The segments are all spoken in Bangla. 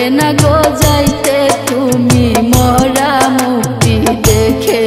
পারবে না গো যাইতে তুমি মরা মুক্তি দেখে।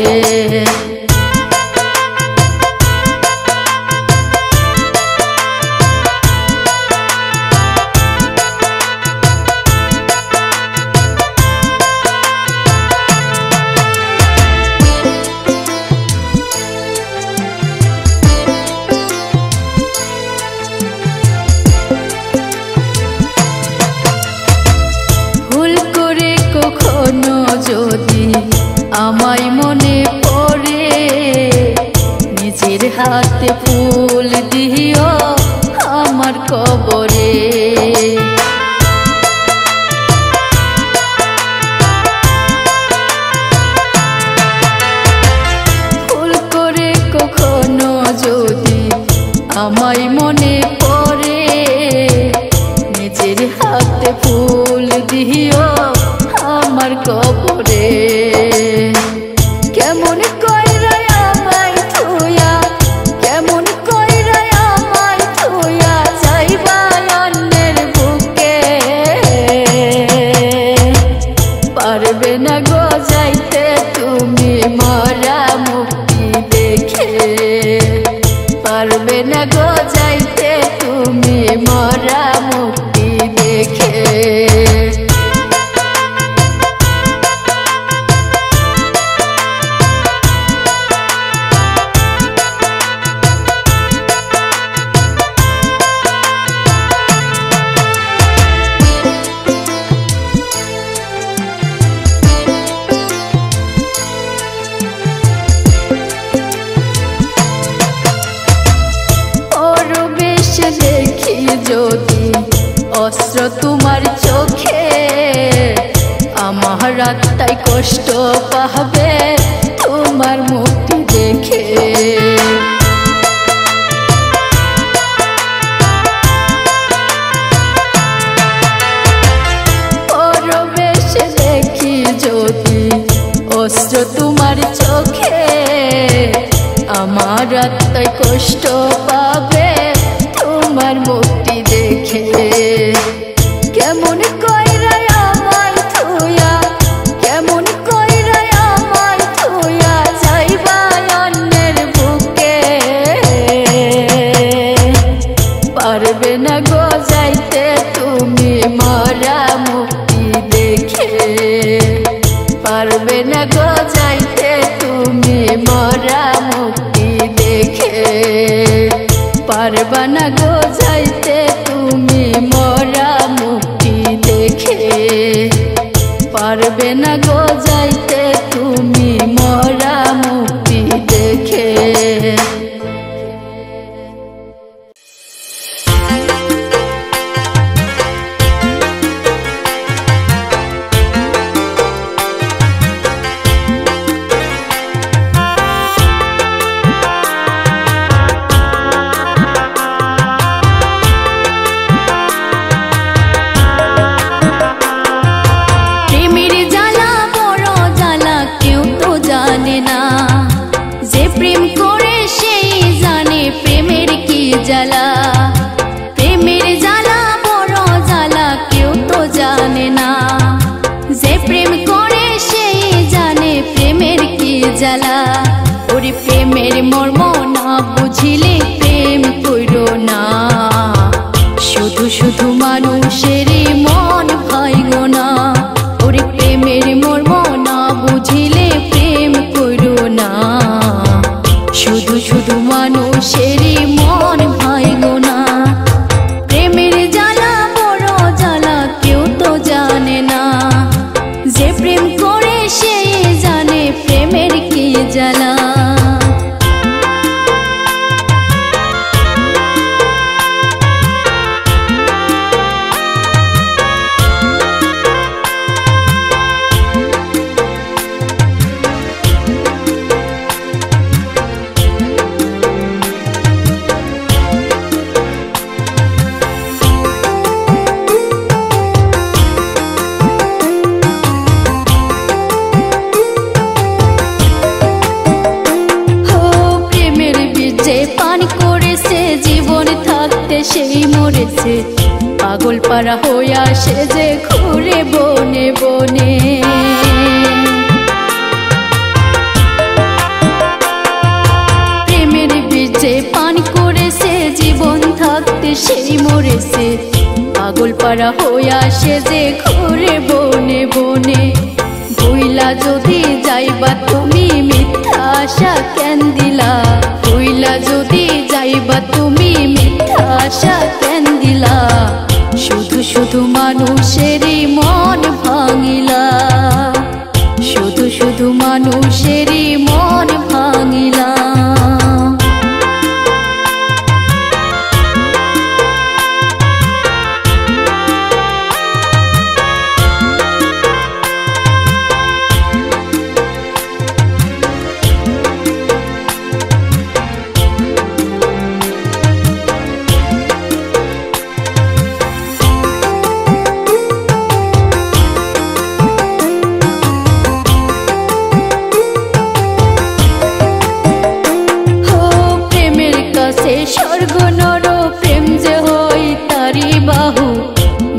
যদি আমায় মনে পড়ে নিজের হাতে ফুল দিও আমার কবরে। ভুল করে কখনো যদি আমায় মনে পড়ে নিজের হাতে ফুল দিও আমার কবরে। কেমন কইরা আমায় থুইয়া, কেমন কইরা আমায় থুইয়া যাইবা অন্যের বুকে। পারবে না গো যাইতে তুমি মরা মুক্তি দেখে। পারবে না গো যাইতে তুমি মরা মুক্তি দেখে। দেখি যদি অস্ত্র তোমার চোখে আমার আত্মায় কষ্ট পাবে তোমার মুক্তি দেখে। পরবেশে দেখি যদি অস্ত্র তোমার চোখে আমার আত্মায় কষ্ট পাবে তোমার মুক্তি দেখে। কেমন কইরা আমায় থুইয়া, কেমন কইরা আমায় থুইয়া যাইবা অন্যের বুকে। পারবে না গো যাইতে তুমি মরা মুক্তি দেখে। পারবে না গো যাইতে তুমি মরা মুক্তি দেখে। পারবা না গো যাইতে তুমি মরা মুক্তি দেখে। পারবে না গো যাইতে তুমি মরা মুক্তি দেখে। জ্বালা প্রেমের জ্বালা বড় জ্বালা কেউ তো জানে না। যে প্রেম করে সেই জানে প্রেমের কি জ্বালা। ওরে প্রেমের মর্ম না বুঝিলে প্রেম কইরো না। শুধু শুধু মানুষের মন ভাইগো না। ওরে প্রেমের মর্ম না বুঝিলে প্রেম কইরো না। শুধু শুধু মানুষের মন ভাইগো না। প্রেমের জ্বালা বড় জ্বালা কেউ তো জানে না। যে প্রেম করে সেই জানে প্রেমের কি জ্বালা। সেই মরেছে পাগল পারা হইয়া সে যে ঘুরে বনে বনে। প্রেমের বীজে পান করেছে জীবন থাকতে সেই মরেছে, পাগল পারা হইয়া সে যে ঘুরে বনে বনে। ভুইলা যদি যাইবা তুমি মিথ্যা আশা কেন দিলা, ভুইলা যদি যাইবা তুমি মিথ্যা আশা কেন দিলা। শুধু শুধু মানুষেরই মন ভাঙিলা, শুধু শুধু মানুষেরই মন ভাঙিলা। স্বর্গ নর প্রেম যে হই তারি বাহু,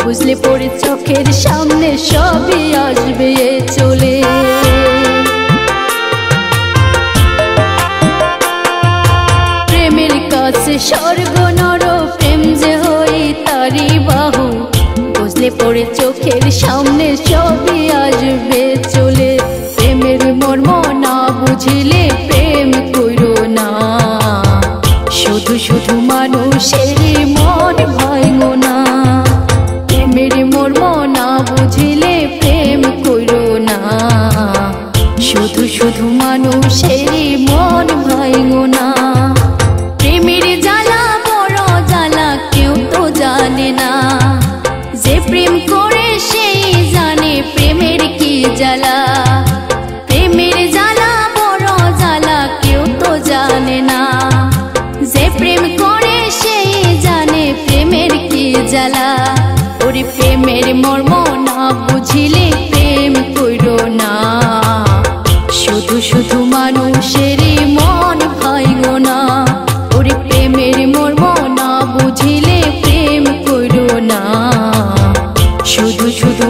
বুঝলে পড়ে চোখের সামনে সবই আসবে চলে। প্রেমের কাছে স্বর্গ নর প্রেম যে হই তারি বাহু, বুঝলে পড়ে চোখের সামনে সবই আসবে চলে। প্রেমের মর্ম না বুঝিলে প্রেম কইরো না, শুধু শুধু মানুষেরই মন ভাঙো না। প্রেমের মর্ম না বুঝিলে প্রেম কইরো না, শুধু শুধু মানুষেরই মন ভাঙো না। প্রেমের জ্বালা বড় জ্বালা কেউ তো জানে না, যে প্রেম করে সেই জানে প্রেমের কি জ্বালা। প্রেমের জ্বালা বড় জ্বালা কেউ তো জানে না, যে প্রেম করে সেই জানে প্রেমের কি জ্বালা। ওরে প্রেমের মর্ম না বুঝিলে প্রেম কইরো না, শুধু শুধু মানুষেরই মন ভাঙো না। ওরে প্রেমের মর্ম না বুঝিলে প্রেম কইরো না, শুধু শুধু